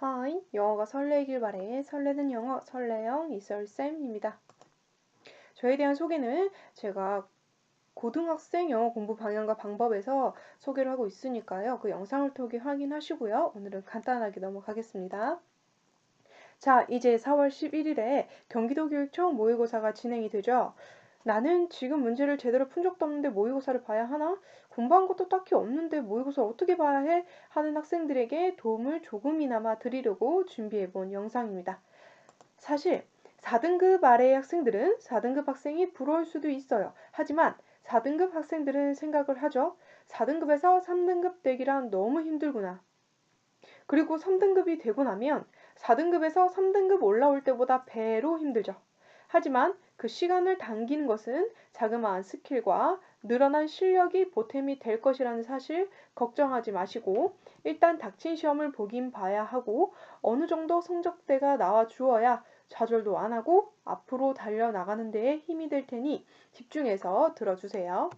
하이, 영어가 설레길 바래. 설레는 영어, 설레영 이설쌤입니다. 저에 대한 소개는 제가 고등학생 영어 공부 방향과 방법에서 소개를 하고 있으니까요. 그 영상을 통해 확인하시고요. 오늘은 간단하게 넘어가겠습니다. 자, 이제 4월 11일에 경기도교육청 모의고사가 진행이 되죠. 나는 지금 문제를 제대로 푼 적도 없는데 모의고사를 봐야 하나? 공부한 것도 딱히 없는데 모의고사를 어떻게 봐야 해? 하는 학생들에게 도움을 조금이나마 드리려고 준비해본 영상입니다. 사실 4등급 아래의 학생들은 4등급 학생이 부러울 수도 있어요. 하지만 4등급 학생들은 생각을 하죠. 4등급에서 3등급 되기란 너무 힘들구나. 그리고 3등급이 되고 나면 4등급에서 3등급 올라올 때보다 배로 힘들죠. 하지만 그 시간을 당기는 것은 자그마한 스킬과 늘어난 실력이 보탬이 될 것이라는 사실 걱정하지 마시고 일단 닥친 시험을 보긴 봐야 하고 어느 정도 성적대가 나와 주어야 좌절도 안 하고 앞으로 달려나가는 데에 힘이 될 테니 집중해서 들어주세요.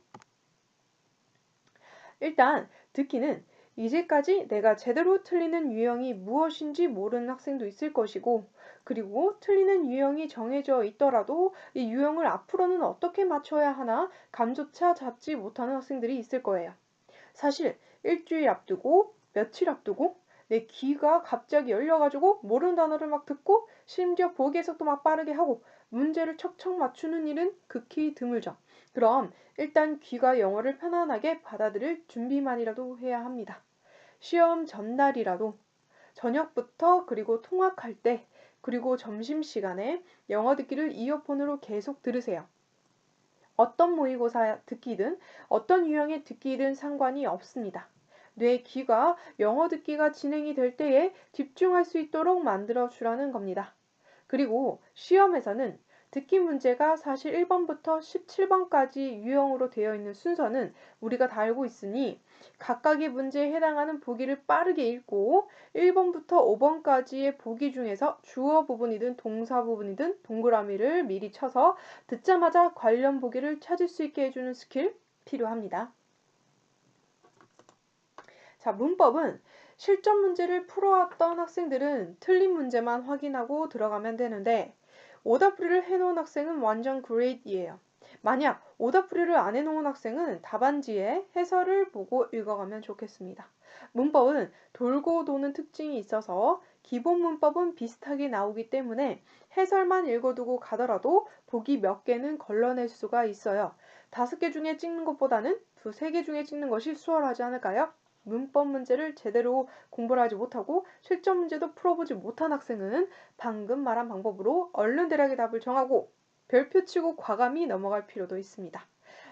일단 듣기는 이제까지 내가 제대로 틀리는 유형이 무엇인지 모르는 학생도 있을 것이고, 그리고 틀리는 유형이 정해져 있더라도 이 유형을 앞으로는 어떻게 맞춰야 하나 감조차 잡지 못하는 학생들이 있을 거예요. 사실 일주일 앞두고 며칠 앞두고 내 귀가 갑자기 열려가지고 모르는 단어를 막 듣고 심지어 보기 해석도 막 빠르게 하고 문제를 척척 맞추는 일은 극히 드물죠. 그럼 일단 귀가 영어를 편안하게 받아들일 준비만이라도 해야 합니다. 시험 전날이라도 저녁부터 그리고 통학할 때 그리고 점심시간에 영어 듣기를 이어폰으로 계속 들으세요. 어떤 모의고사 듣기든 어떤 유형의 듣기든 상관이 없습니다. 뇌 귀가 영어 듣기가 진행이 될 때에 집중할 수 있도록 만들어 주라는 겁니다. 그리고 시험에서는 듣기 문제가 사실 1번부터 17번까지 유형으로 되어 있는 순서는 우리가 다 알고 있으니 각각의 문제에 해당하는 보기를 빠르게 읽고 1번부터 5번까지의 보기 중에서 주어 부분이든 동사 부분이든 동그라미를 미리 쳐서 듣자마자 관련 보기를 찾을 수 있게 해주는 스킬 필요합니다. 자, 문법은 실전 문제를 풀어왔던 학생들은 틀린 문제만 확인하고 들어가면 되는데 오답풀이를 해놓은 학생은 완전 그레이트예요. 만약 오답풀이를 안 해놓은 학생은 답안지에 해설을 보고 읽어가면 좋겠습니다. 문법은 돌고 도는 특징이 있어서 기본 문법은 비슷하게 나오기 때문에 해설만 읽어두고 가더라도 보기 몇 개는 걸러낼 수가 있어요. 5개 중에 찍는 것보다는 2-3개 중에 찍는 것이 수월하지 않을까요? 문법 문제를 제대로 공부를 하지 못하고 실전 문제도 풀어보지 못한 학생은 방금 말한 방법으로 얼른 대략의 답을 정하고 별표 치고 과감히 넘어갈 필요도 있습니다.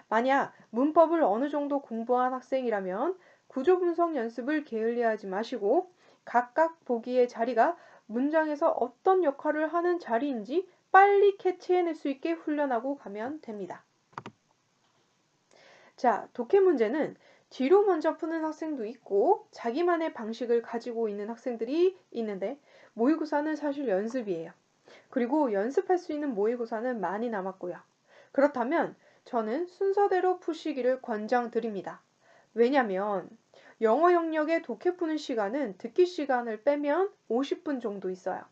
만약 문법을 어느 정도 공부한 학생이라면 구조 분석 연습을 게을리하지 마시고 각각 보기의 자리가 문장에서 어떤 역할을 하는 자리인지 빨리 캐치해낼 수 있게 훈련하고 가면 됩니다. 자, 독해 문제는 뒤로 먼저 푸는 학생도 있고 자기만의 방식을 가지고 있는 학생들이 있는데 모의고사는 사실 연습이에요. 그리고 연습할 수 있는 모의고사는 많이 남았고요. 그렇다면 저는 순서대로 푸시기를 권장드립니다. 왜냐면 영어 영역의 독해 푸는 시간은 듣기 시간을 빼면 50분 정도 있어요.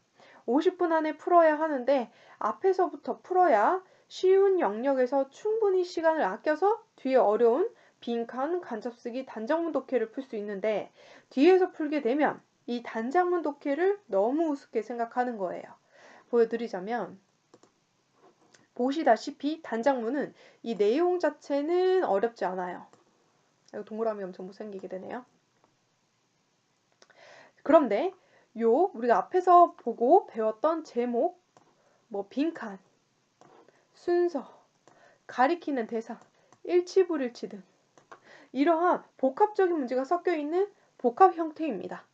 50분 안에 풀어야 하는데 앞에서부터 풀어야 쉬운 영역에서 충분히 시간을 아껴서 뒤에 어려운 빈칸, 간접쓰기, 단작문 독해를 풀 수 있는데 뒤에서 풀게 되면 이 단작문 독해를 너무 우습게 생각하는 거예요. 보여드리자면 보시다시피 단작문은 이 내용 자체는 어렵지 않아요. 이거 동그라미 엄청 못생기게 되네요. 그런데 우리가 앞에서 보고 배웠던 제목, 빈칸, 순서, 가리키는 대상, 일치불일치 등 이러한 복합적인 문제가 섞여 있는 복합 형태입니다.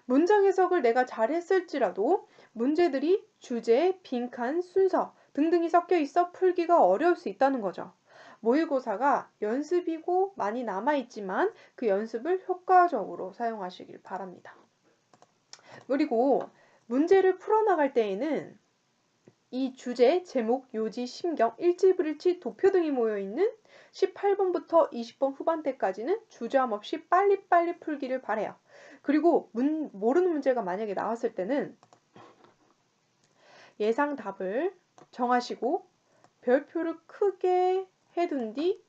문장 해석을 내가 잘했을지라도 문제들이 주제, 빈칸, 순서 등등이 섞여 있어 풀기가 어려울 수 있다는 거죠. 모의고사가 연습이고 많이 남아있지만 그 연습을 효과적으로 사용하시길 바랍니다. 그리고 문제를 풀어나갈 때에는 이 주제, 제목, 요지, 심경, 일치불일치, 도표 등이 모여있는 18번부터 20번 후반대까지는 주저함 없이 빨리빨리 풀기를 바라요. 그리고 모르는 문제가 만약에 나왔을 때는 예상 답을 정하시고 별표를 크게 해둔 뒤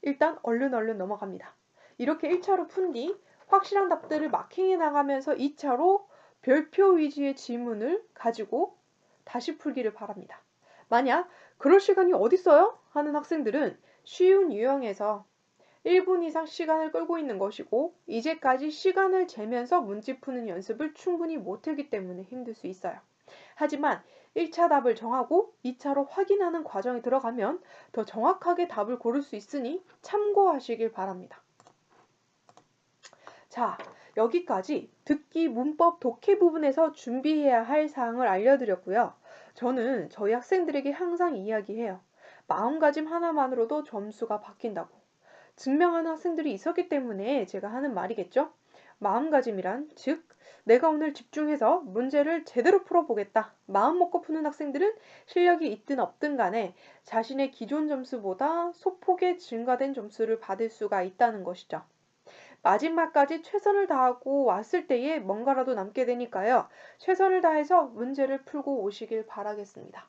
일단 얼른 넘어갑니다. 이렇게 1차로 푼 뒤 확실한 답들을 마킹해 나가면서 2차로 별표 위주의 질문을 가지고 다시 풀기를 바랍니다. 만약 그럴 시간이 어딨어요? 하는 학생들은 쉬운 유형에서 1분 이상 시간을 끌고 있는 것이고 이제까지 시간을 재면서 문제 푸는 연습을 충분히 못했기 때문에 힘들 수 있어요. 하지만 1차 답을 정하고 2차로 확인하는 과정에 들어가면 더 정확하게 답을 고를 수 있으니 참고하시길 바랍니다. 자, 여기까지 듣기, 문법, 독해 부분에서 준비해야 할 사항을 알려드렸고요. 저는 저희 학생들에게 항상 이야기해요. 마음가짐 하나만으로도 점수가 바뀐다고. 증명하는 학생들이 있었기 때문에 제가 하는 말이겠죠? 마음가짐이란, 즉, 내가 오늘 집중해서 문제를 제대로 풀어보겠다. 마음 먹고 푸는 학생들은 실력이 있든 없든 간에 자신의 기존 점수보다 소폭의 증가된 점수를 받을 수가 있다는 것이죠. 마지막까지 최선을 다하고 왔을 때에 뭔가라도 남게 되니까요. 최선을 다해서 문제를 풀고 오시길 바라겠습니다.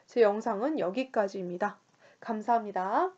제 영상은 여기까지입니다. 감사합니다.